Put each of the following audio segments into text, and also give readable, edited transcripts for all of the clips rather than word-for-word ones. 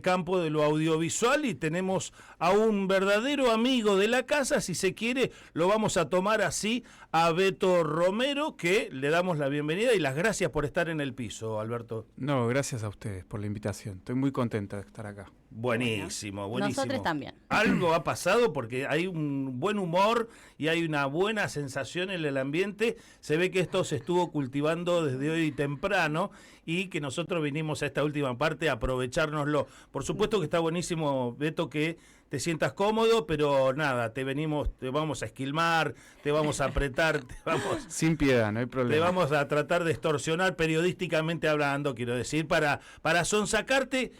campo de lo audiovisual y tenemos a un verdadero amigo de la casa, si se quiere, lo vamos a tomar así, a Beto Romero, que le damos la bienvenida y las gracias por estar en el piso, Alberto. No, gracias a ustedes por la invitación. Estoy muy contenta de estar acá. Buenísimo, Bueno, buenísimo. nosotros también. Algo ha pasado porque hay un buen humor y hay una buena sensación en el ambiente. Se ve que esto se estuvo cultivando desde hoy temprano y que nosotros vinimos a esta última parte a aprovechárnoslo. Por supuesto que está buenísimo, Beto, que te sientas cómodo, pero nada, te vamos a esquilmar, te vamos a apretar, Sin piedad, no hay problema. te vamos a tratar de extorsionar periodísticamente hablando, quiero decir, para sonsacarte.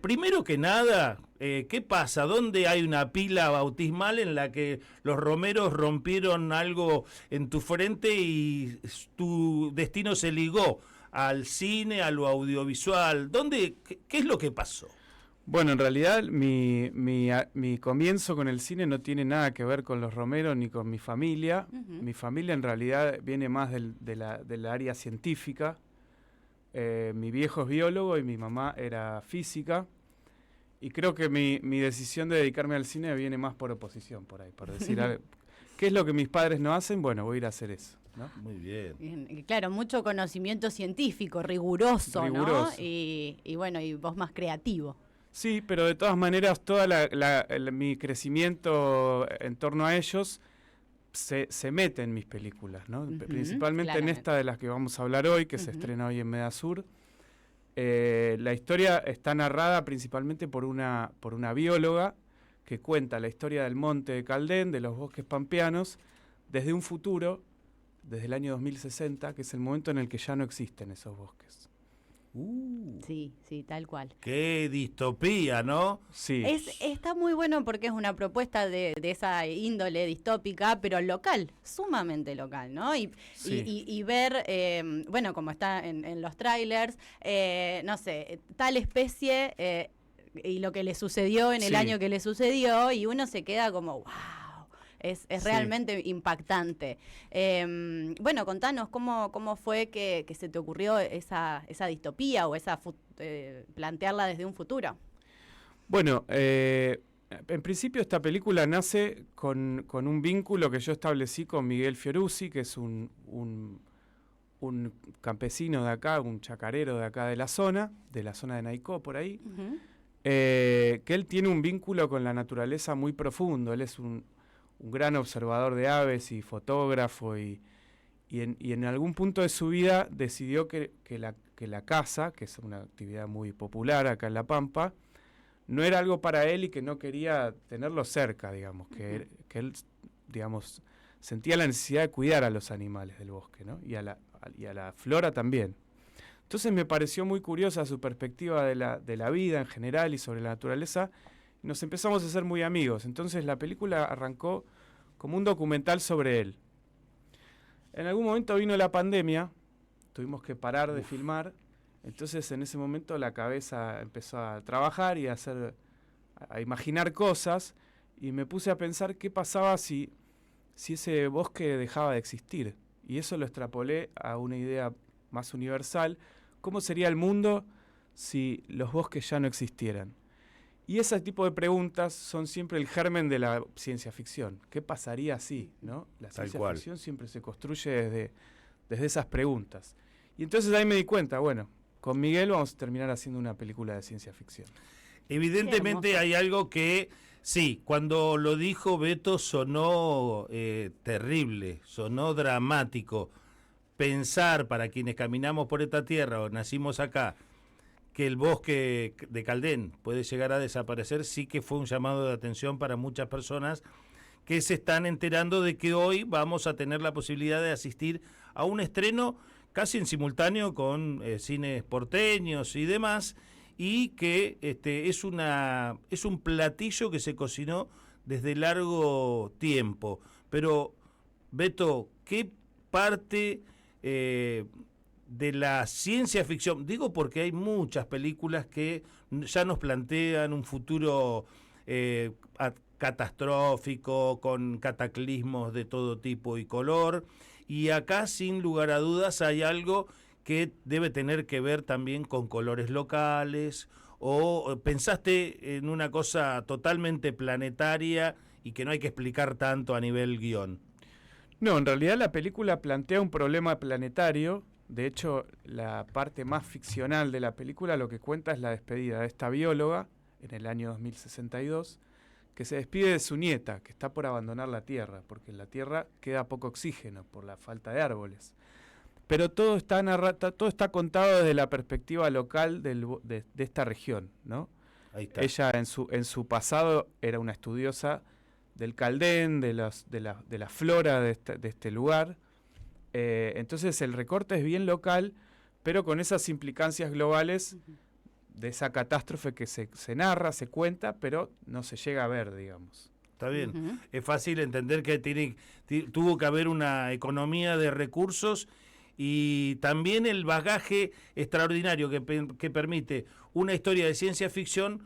Primero que nada, ¿qué pasa? ¿Dónde hay una pila bautismal en la que los romeros rompieron algo en tu frente y tu destino se ligó al cine, a lo audiovisual? ¿Qué es lo que pasó? Bueno, en realidad mi comienzo con el cine no tiene nada que ver con los romeros ni con mi familia. Mi familia en realidad viene más del área científica. Mi viejo es biólogo y mi mamá era física. Y creo que mi decisión de dedicarme al cine viene más por oposición, por ahí, por decir algo. ¿Qué es lo que mis padres no hacen? Bueno, voy a ir a hacer eso, ¿no? Muy bien. Bien, claro, mucho conocimiento científico, riguroso, ¿no? Riguroso. Y bueno, y vos más creativo. Sí, pero de todas maneras, mi crecimiento en torno a ellos se mete en mis películas, ¿no? Principalmente en claramente. esta de las que vamos a hablar hoy, que se estrena hoy en Medasur. La historia está narrada principalmente por una bióloga que cuenta la historia del monte de Caldén, de los bosques pampeanos, desde un futuro, desde el año 2060, que es el momento en el que ya no existen esos bosques. Sí, tal cual. Qué distopía, ¿no? Sí. Está muy bueno porque es una propuesta de esa índole distópica, pero local, sumamente local, ¿no? Y ver, bueno, como está en los trailers, no sé, tal especie y lo que le sucedió en el año que le sucedió, y uno se queda como, wow. Es realmente impactante. Bueno, contanos cómo fue que se te ocurrió esa distopía o plantearla desde un futuro. Bueno, en principio esta película nace con un vínculo que yo establecí con Miguel Fiorucci, que es un campesino de acá, un chacarero de acá de la zona de Naicó, por ahí, que él tiene un vínculo con la naturaleza muy profundo. Él es un gran observador de aves y fotógrafo y en algún punto de su vida decidió que la caza, que es una actividad muy popular acá en La Pampa, no era algo para él y que no quería tenerlo cerca, digamos, que él, digamos, sentía la necesidad de cuidar a los animales del bosque, ¿no? y a la flora también. Entonces me pareció muy curiosa su perspectiva de la vida en general y sobre la naturaleza. Nos empezamos a ser muy amigos. Entonces la película arrancó como un documental sobre él. En algún momento vino la pandemia, tuvimos que parar de filmar. Entonces en ese momento la cabeza empezó a trabajar y a imaginar cosas, y me puse a pensar qué pasaba si ese bosque dejaba de existir. Y eso lo extrapolé a una idea más universal. ¿Cómo sería el mundo si los bosques ya no existieran? Y ese tipo de preguntas son siempre el germen de la ciencia ficción. ¿Qué pasaría si, no? La ciencia ficción siempre se construye desde esas preguntas. Y entonces ahí me di cuenta, bueno, con Miguel vamos a terminar haciendo una película de ciencia ficción. Evidentemente hay algo que, sí, cuando lo dijo Beto sonó terrible, sonó dramático. Pensar, para quienes caminamos por esta tierra o nacimos acá, que el bosque de Caldén puede llegar a desaparecer, sí que fue un llamado de atención para muchas personas que se están enterando de que hoy vamos a tener la posibilidad de asistir a un estreno casi en simultáneo con cines porteños y demás, y que es un platillo que se cocinó desde largo tiempo. Pero, Beto, ¿qué parte de la ciencia ficción? Digo porque hay muchas películas que ya nos plantean un futuro catastrófico, con cataclismos de todo tipo y color, y acá sin lugar a dudas hay algo que debe tener que ver también con colores locales o pensaste en una cosa totalmente planetaria y que no hay que explicar tanto a nivel guión? No, en realidad la película plantea un problema planetario. De hecho, la parte más ficcional de la película lo que cuenta es la despedida de esta bióloga en el año 2062, que se despide de su nieta, que está por abandonar la Tierra, porque en la Tierra queda poco oxígeno por la falta de árboles. Pero todo está contado desde la perspectiva local de esta región, ¿no? Ahí está. Ella en su pasado era una estudiosa del Caldén, de la flora de este lugar. Entonces el recorte es bien local, pero con esas implicancias globales de esa catástrofe que se narra, se cuenta, pero no se llega a ver, digamos. Está bien. Es fácil entender que tuvo que haber una economía de recursos y también el bagaje extraordinario que permite una historia de ciencia ficción.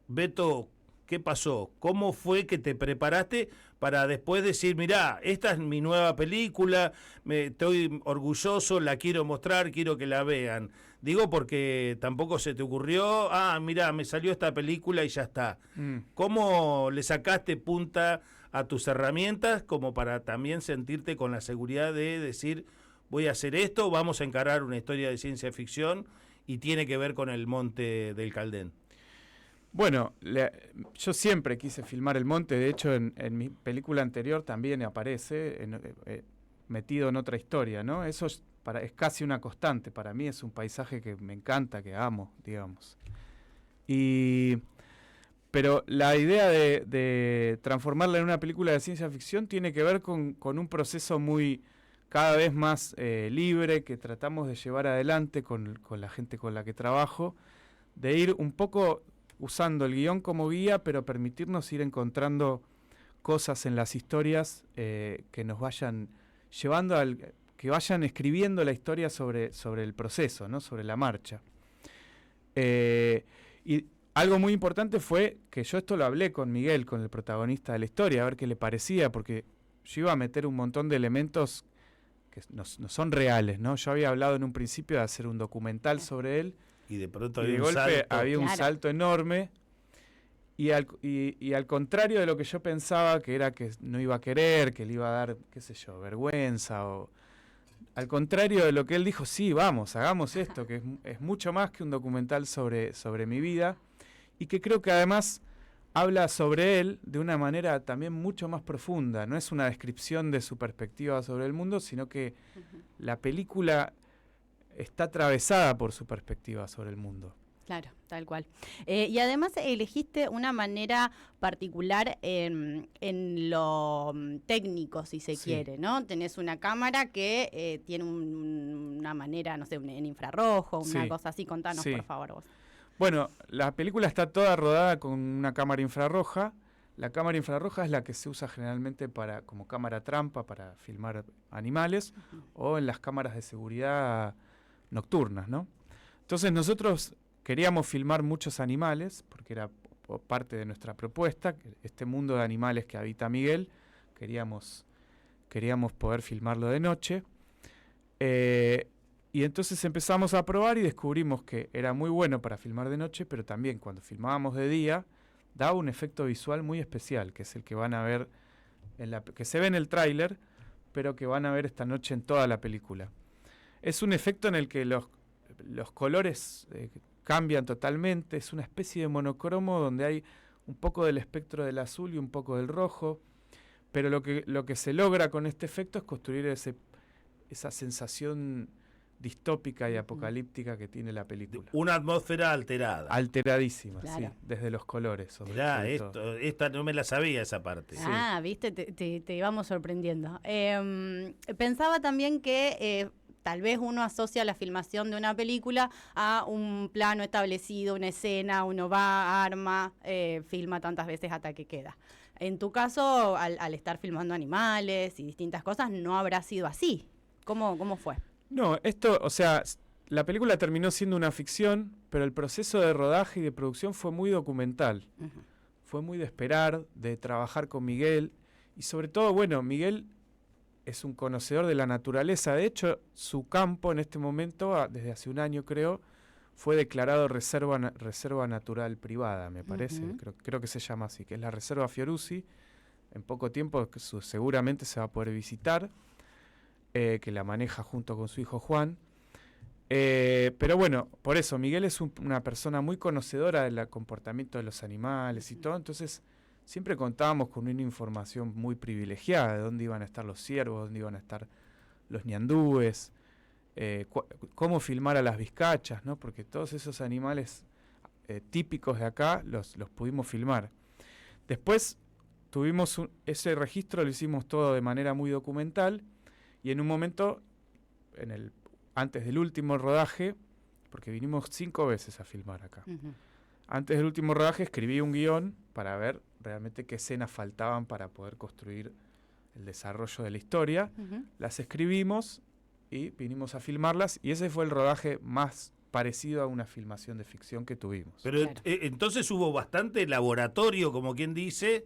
Beto, ¿qué pasó? ¿Cómo fue que te preparaste para después decir, mirá, esta es mi nueva película, estoy orgulloso, la quiero mostrar, quiero que la vean? Digo porque tampoco se te ocurrió, mirá, me salió esta película y ya está. ¿Cómo le sacaste punta a tus herramientas como para también sentirte con la seguridad de decir, voy a hacer esto, vamos a encarar una historia de ciencia ficción y tiene que ver con el Monte del Caldén? Bueno, yo siempre quise filmar el monte, de hecho en mi película anterior también aparece, metido en otra historia, ¿no? Eso es casi una constante, para mí es un paisaje que me encanta, que amo, digamos. Pero la idea de transformarla en una película de ciencia ficción tiene que ver con un proceso cada vez más libre que tratamos de llevar adelante con la gente con la que trabajo, de ir un poco usando el guión como guía, pero permitirnos ir encontrando cosas en las historias que nos vayan llevando que vayan escribiendo la historia sobre el proceso, ¿no? Sobre la marcha. Y algo muy importante fue que yo esto lo hablé con Miguel, con el protagonista de la historia, a ver qué le parecía, porque yo iba a meter un montón de elementos que no son reales, ¿no? Yo había hablado en un principio de hacer un documental sobre él, Y de pronto y de golpe había un salto enorme, y al contrario de lo que yo pensaba, que era que no iba a querer, que le iba a dar, qué sé yo, vergüenza, al contrario de lo que él dijo, sí, vamos, hagamos esto, que es mucho más que un documental sobre mi vida, y que creo que además habla sobre él de una manera también mucho más profunda. No es una descripción de su perspectiva sobre el mundo, sino que la película está atravesada por su perspectiva sobre el mundo. Claro, tal cual. Y además elegiste una manera particular en lo técnico, si se quiere, ¿no? Tenés una cámara que tiene una manera, no sé, en infrarrojo, una cosa así. Contanos, por favor, vos. Bueno, la película está toda rodada con una cámara infrarroja. La cámara infrarroja es la que se usa generalmente como cámara trampa para filmar animales o en las cámaras de seguridad nocturnas, ¿no? Entonces nosotros queríamos filmar muchos animales, porque era parte de nuestra propuesta, este mundo de animales que habita Miguel, queríamos poder filmarlo de noche. Y entonces empezamos a probar y descubrimos que era muy bueno para filmar de noche, pero también cuando filmábamos de día, daba un efecto visual muy especial, que es el que van a ver, que se ve en el tráiler, pero que van a ver esta noche en toda la película. Es un efecto en el que los colores cambian totalmente, es una especie de monocromo donde hay un poco del espectro del azul y un poco del rojo, pero lo que se logra con este efecto es construir esa sensación distópica y apocalíptica que tiene la película. Una atmósfera alterada. Alteradísima, claro. Sí, desde los colores. Mirá, esta no me la sabía esa parte. Viste, te íbamos sorprendiendo. Pensaba también que tal vez uno asocia la filmación de una película a un plano establecido, una escena, uno va, arma, filma tantas veces hasta que queda. En tu caso, al estar filmando animales y distintas cosas, no habrá sido así. ¿Cómo fue? No, la película terminó siendo una ficción, pero el proceso de rodaje y de producción fue muy documental. Fue muy de esperar, de trabajar con Miguel, y sobre todo, bueno, Miguel es un conocedor de la naturaleza. De hecho, su campo en este momento, desde hace un año creo, fue declarado reserva natural privada, me parece. Ujú. Creo que se llama así, que es la Reserva Fiorucci. En poco tiempo seguramente se va a poder visitar, que la maneja junto con su hijo Juan. Pero bueno, por eso, Miguel es una persona muy conocedora del comportamiento de los animales y todo, entonces siempre contábamos con una información muy privilegiada de dónde iban a estar los ciervos, dónde iban a estar los ñandúes, cómo filmar a las vizcachas, ¿no? Porque todos esos animales típicos de acá los pudimos filmar. Después tuvimos ese registro, lo hicimos todo de manera muy documental, y en un momento, antes del último rodaje, porque vinimos 5 veces a filmar acá, antes del último rodaje escribí un guión para ver realmente qué escenas faltaban para poder construir el desarrollo de la historia. Las escribimos y vinimos a filmarlas, y ese fue el rodaje más parecido a una filmación de ficción que tuvimos. Pero Claro. entonces hubo bastante laboratorio, como quien dice,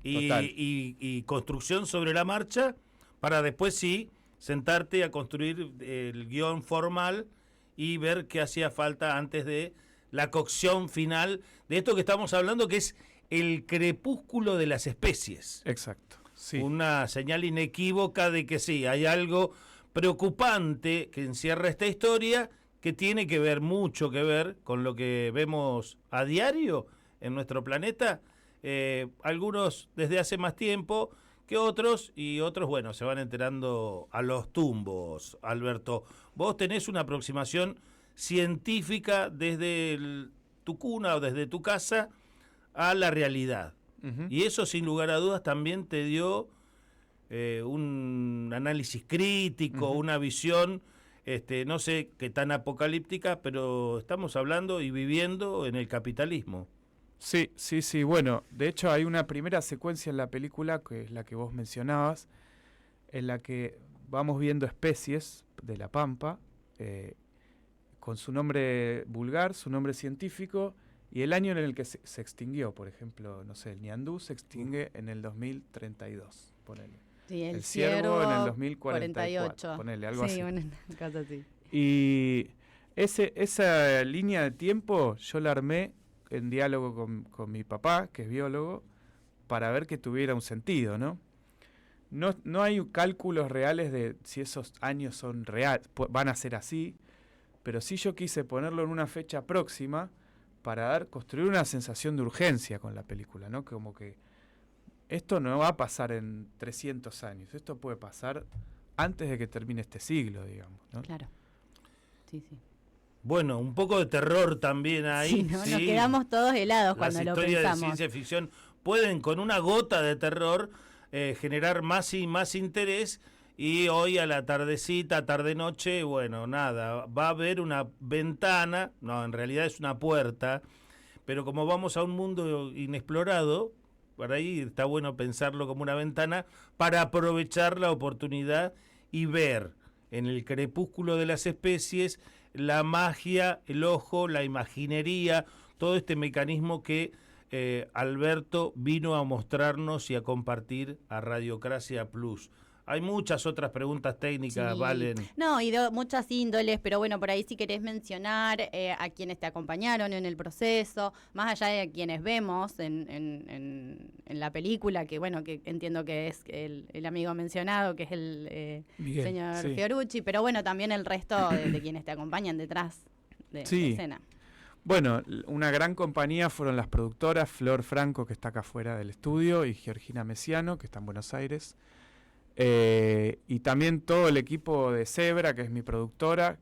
y construcción sobre la marcha, para después sí sentarte a construir el guión formal y ver qué hacía falta antes de la cocción final de esto que estamos hablando, que es el crepúsculo de las especies. Exacto, sí. Una señal inequívoca de que sí, hay algo preocupante que encierra esta historia, que tiene que ver, mucho que ver, con lo que vemos a diario en nuestro planeta. Algunos desde hace más tiempo que otros, y otros, bueno, se van enterando a los tumbos. Alberto, vos tenés una aproximación científica desde tu cuna o desde tu casa a la realidad. Y eso, sin lugar a dudas, también te dio un análisis crítico, una visión, no sé qué tan apocalíptica, pero estamos hablando y viviendo en el capitalismo. Sí. Bueno, de hecho hay una primera secuencia en la película, que es la que vos mencionabas, en la que vamos viendo especies de la pampa, con su nombre vulgar, su nombre científico, y el año en el que se extinguió. Por ejemplo, no sé, el ñandú se extingue en el 2032, ponele. Sí, El ciervo en el 2048, 48. ponele, algo así. Bueno, casi así. Y esa línea de tiempo yo la armé en diálogo con mi papá, que es biólogo, para ver que tuviera un sentido, ¿no? No hay cálculos reales de si esos años son reales, van a ser así, pero sí yo quise ponerlo en una fecha próxima para construir una sensación de urgencia con la película, ¿no? Como que esto no va a pasar en 300 años, esto puede pasar antes de que termine este siglo, digamos, ¿no? Claro. Sí. Bueno, un poco de terror también ahí. Sí, ¿no? Nos quedamos todos helados cuando lo pensamos. Las historias de ciencia ficción pueden, con una gota de terror, generar más y más interés. Y hoy a la tardecita, tarde-noche, bueno, nada, va a haber una ventana, no, en realidad es una puerta, pero como vamos a un mundo inexplorado, por ahí está bueno pensarlo como una ventana para aprovechar la oportunidad y ver en el crepúsculo de las especies la magia, el ojo, la imaginería, todo este mecanismo que Alberto vino a mostrarnos y a compartir a Radiocracia Plus. Hay muchas otras preguntas técnicas, Sí. Valen. No, y muchas índoles, pero bueno, por ahí si querés mencionar a quienes te acompañaron en el proceso, más allá de quienes vemos en la película, que bueno, que entiendo que es el amigo mencionado, que es el Miguel, señor sí. Fiorucci, pero bueno, también el resto de quienes te acompañan detrás de escena. Bueno, una gran compañía fueron las productoras, Flor Franco, que está acá afuera del estudio, y Georgina Mesiano, que está en Buenos Aires. Y también todo el equipo de Zebra, que es mi productora,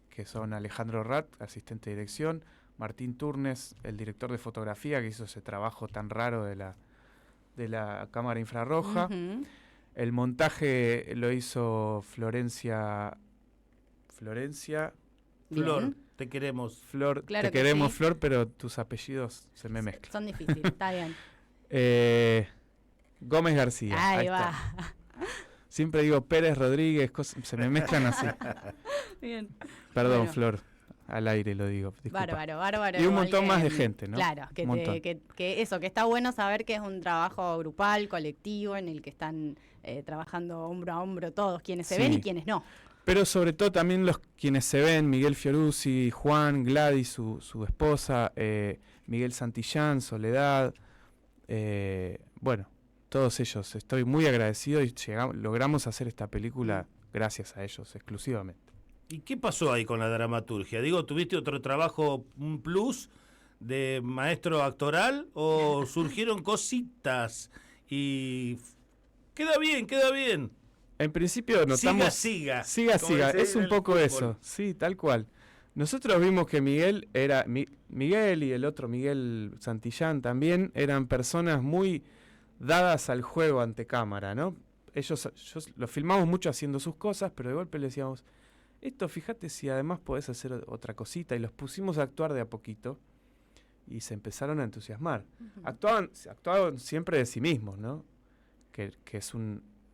que son Alejandro Rat, asistente de dirección, Martín Turnes, el director de fotografía, que hizo ese trabajo tan raro de la cámara infrarroja. El montaje lo hizo Florencia. Flor, te queremos. Flor, Claro te que queremos, sí. Flor, pero tus apellidos se me mezclan. Son difíciles, está bien. Gómez García. Ahí está. va. Siempre digo Pérez Rodríguez, se me mezclan así. Bien. Perdón, Bueno. Flor, al aire lo digo. Disculpa. Bárbaro. Y un igual montón más de gente, ¿no? Claro, Un montón. que eso, que está bueno saber que es un trabajo grupal, colectivo, en el que están trabajando hombro a hombro todos, quienes se Sí. ven y quienes no. Pero sobre todo también quienes se ven, Miguel Fiorucci, Juan, Gladys, su esposa, Miguel Santillán, Soledad, bueno, todos ellos. Estoy muy agradecido y logramos hacer esta película gracias a ellos exclusivamente. ¿Y qué pasó ahí con la dramaturgia? Digo, ¿tuviste otro trabajo, un plus de maestro actoral o surgieron cositas? Y queda bien, queda bien. En principio notamos... Siga. Siga, es un poco eso, sí, tal cual. Nosotros vimos que Miguel Miguel y el otro Miguel Santillán también eran personas muy dadas al juego ante cámara, ¿no? Ellos los filmamos mucho haciendo sus cosas, pero de golpe le decíamos, esto fíjate si además podés hacer otra cosita, y los pusimos a actuar de a poquito y se empezaron a entusiasmar. Actuaban siempre de sí mismos, ¿no? Que es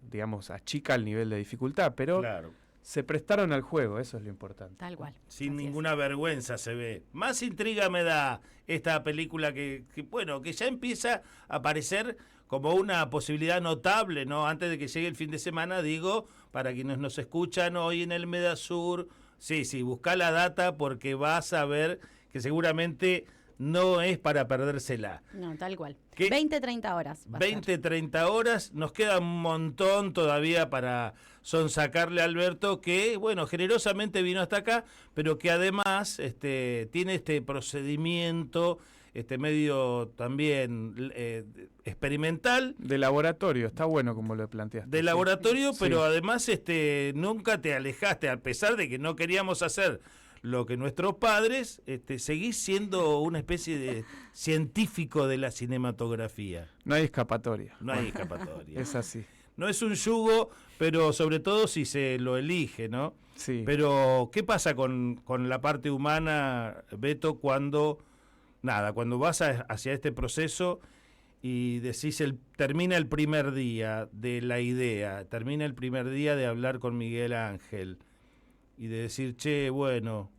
digamos, achica el nivel de dificultad, pero Claro. se prestaron al juego, eso es lo importante. Tal cual. Sin Así ninguna vergüenza se ve. Más intriga me da esta película que ya empieza a aparecer como una posibilidad notable, ¿no? Antes de que llegue el fin de semana, digo, para quienes nos escuchan hoy en el Medasur, sí, busca la data porque vas a ver que seguramente no es para perdérsela. No, tal cual. ¿Qué? 20-30 horas. va a ser. 20-30 horas, nos queda un montón todavía para sonsacarle a Alberto, que, bueno, generosamente vino hasta acá, pero que además tiene este procedimiento medio también experimental. De laboratorio, está bueno como lo planteaste. De ¿sí? laboratorio, Sí. pero además nunca te alejaste, a pesar de que no queríamos hacer lo que nuestros padres, seguís siendo una especie de científico de la cinematografía. No hay escapatoria. No hay escapatoria. Es así. No es un yugo, pero sobre todo si se lo elige, ¿no? Sí. Pero, ¿qué pasa con la parte humana, Beto, cuando vas hacia este proceso y decís, termina el primer día de la idea, termina el primer día de hablar con Miguel Ángel y de decir, che, bueno,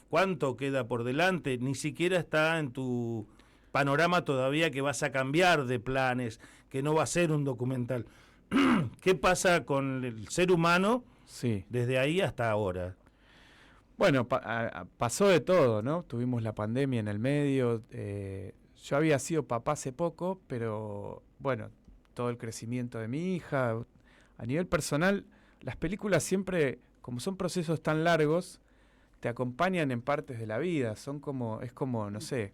¿cuánto queda por delante? Ni siquiera está en tu panorama todavía que vas a cambiar de planes, que no va a ser un documental. ¿Qué pasa con el ser humano Sí. desde ahí hasta ahora? Bueno, pasó de todo, ¿no? Tuvimos la pandemia en el medio. Yo había sido papá hace poco, pero bueno, todo el crecimiento de mi hija. A nivel personal, las películas siempre, como son procesos tan largos, te acompañan en partes de la vida. Es como, no sé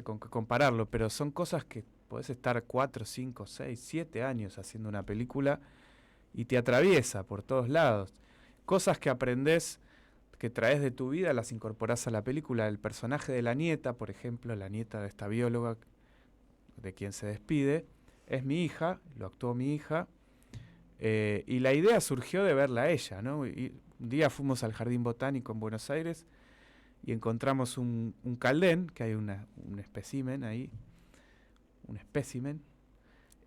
con qué compararlo, pero son cosas que podés estar 4, 5, 6, 7 años haciendo una película y te atraviesa por todos lados. Cosas que aprendés, que traes de tu vida, las incorporás a la película. El personaje de la nieta, por ejemplo, la nieta de esta bióloga de quien se despide, es mi hija, lo actuó mi hija, y la idea surgió de verla a ella, ¿no? Y un día fuimos al Jardín Botánico en Buenos Aires y encontramos un caldén, que hay un espécimen ahí,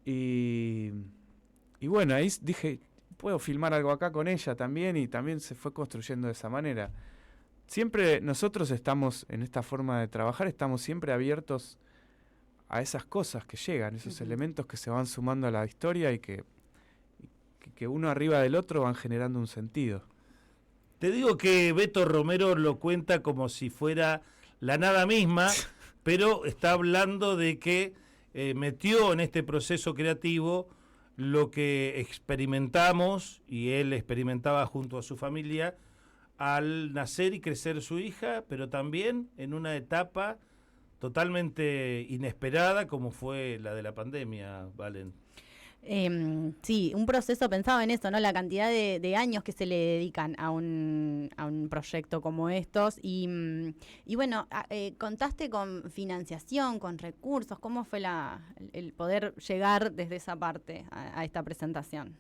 y bueno, ahí dije, puedo filmar algo acá con ella también, y también se fue construyendo de esa manera. Siempre nosotros estamos, en esta forma de trabajar, estamos siempre abiertos a esas cosas que llegan, esos elementos que se van sumando a la historia y que uno arriba del otro van generando un sentido. Te digo que Beto Romero lo cuenta como si fuera la nada misma, pero está hablando de que metió en este proceso creativo lo que experimentamos, y él experimentaba junto a su familia, al nacer y crecer su hija, pero también en una etapa totalmente inesperada como fue la de la pandemia, Valen. Sí, un proceso pensado en eso, ¿no? La cantidad de años que se le dedican a un proyecto como estos. Y bueno, contaste con financiación, con recursos. ¿Cómo fue el poder llegar desde esa parte a esta presentación?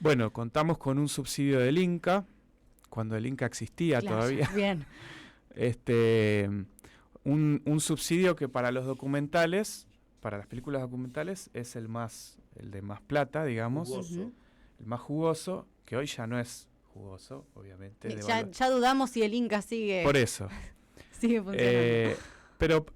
Bueno, contamos con un subsidio del Inca, cuando el Inca existía todavía. Bien. Un subsidio que para los documentales, para las películas documentales, es el de más plata, digamos, el más jugoso, que hoy ya no es jugoso, obviamente. Ya dudamos si el Inca sigue. Por eso. Sigue funcionando. Pero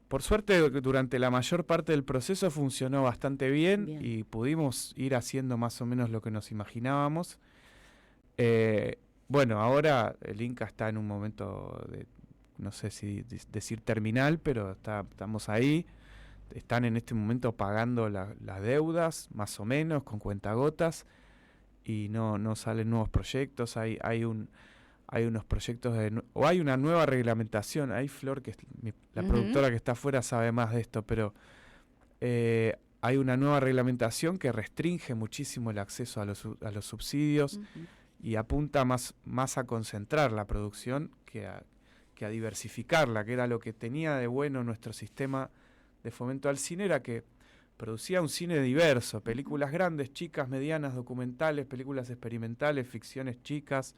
por suerte, durante la mayor parte del proceso funcionó bastante bien y pudimos ir haciendo más o menos lo que nos imaginábamos. Bueno, ahora el Inca está en un momento de, no sé si decir terminal, pero estamos ahí. Están en este momento pagando las deudas, más o menos, con cuentagotas, y no salen nuevos proyectos. Hay unos proyectos o hay una nueva reglamentación. Hay Flor, que es la productora que está afuera, sabe más de esto, pero hay una nueva reglamentación que restringe muchísimo el acceso a los subsidios y apunta más a concentrar la producción que a diversificarla, que era lo que tenía de bueno nuestro sistema de fomento al cine, era que producía un cine diverso, películas grandes, chicas, medianas, documentales, películas experimentales, ficciones chicas,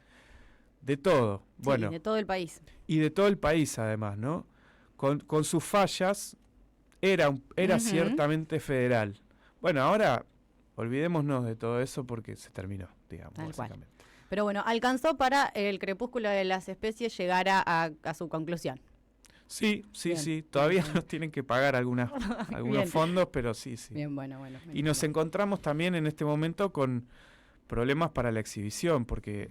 de todo. Sí, bueno, de todo el país. Y de todo el país, además, ¿no? Con sus fallas, era ciertamente federal. Bueno, ahora olvidémonos de todo eso porque se terminó, digamos, Tal básicamente. cual. Pero bueno, alcanzó para el crepúsculo de las especies llegar a su conclusión. Sí. Bien. Todavía nos tienen que pagar algunos fondos, pero sí. Bien, bueno. Y nos encontramos también en este momento con problemas para la exhibición, porque,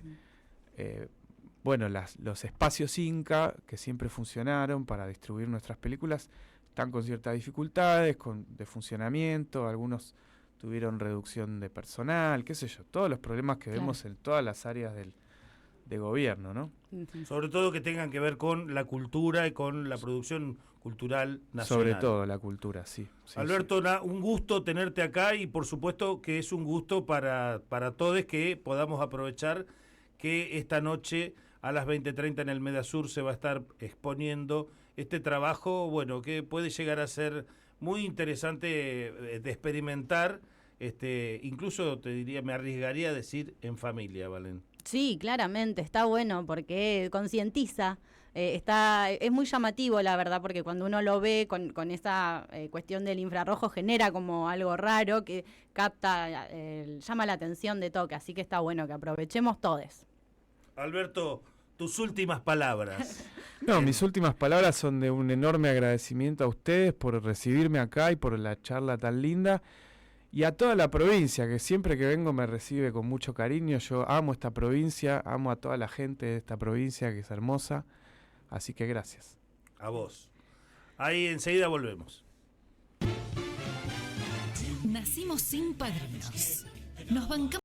los espacios Inca, que siempre funcionaron para distribuir nuestras películas, están con ciertas dificultades de funcionamiento, algunos tuvieron reducción de personal, qué sé yo, todos los problemas que vemos en todas las áreas de gobierno, ¿no? Sobre todo que tengan que ver con la cultura y con la producción cultural nacional. Sobre todo la cultura, sí. Alberto, un gusto tenerte acá y por supuesto que es un gusto para todos que podamos aprovechar que esta noche a las 20:30 en el Medasur se va a estar exponiendo este trabajo, bueno, que puede llegar a ser muy interesante de experimentar, incluso te diría, me arriesgaría a decir en familia, Valen. Sí, claramente, está bueno porque concientiza, es muy llamativo la verdad, porque cuando uno lo ve con esa cuestión del infrarrojo genera como algo raro que capta, llama la atención de toque, así que está bueno que aprovechemos todos. Alberto, tus últimas palabras. No, mis últimas palabras son de un enorme agradecimiento a ustedes por recibirme acá y por la charla tan linda. Y a toda la provincia, que siempre que vengo me recibe con mucho cariño. Yo amo esta provincia, amo a toda la gente de esta provincia que es hermosa. Así que gracias. A vos. Ahí enseguida volvemos. Nacimos sin padrinos. Nos bancamos.